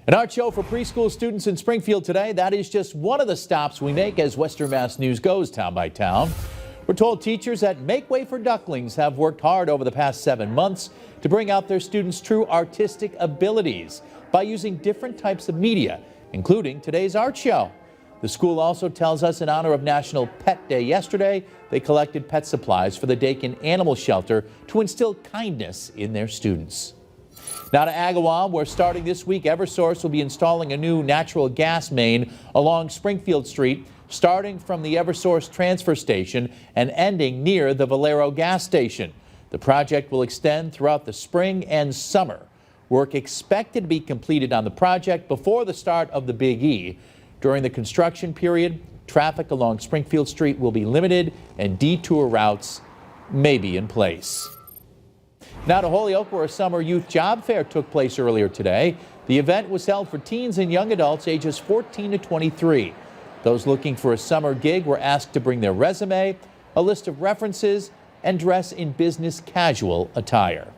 An art show for preschool students in Springfield today. That is just one of the stops we make as Western Mass News goes town by town. We're told teachers at Make Way for Ducklings have worked hard over the past 7 months to bring out their students' true artistic abilities by using different types of media, including today's art show. The school also tells us in honor of National Pet Day yesterday, they collected pet supplies for the Dakin Animal Shelter to instill kindness in their students. Now to Agawam, where starting this week, Eversource will be installing a new natural gas main along Springfield Street, starting from the Eversource transfer station and ending near the Valero gas station. The project will extend throughout the spring and summer. Work expected to be completed on the project before the start of the Big E. During the construction period, traffic along Springfield Street will be limited and detour routes may be in place. Now to Holyoke, where a summer youth job fair took place earlier today. The event was held for teens and young adults ages 14 to 23. Those looking for a summer gig were asked to bring their resume, a list of references, and dress in business casual attire.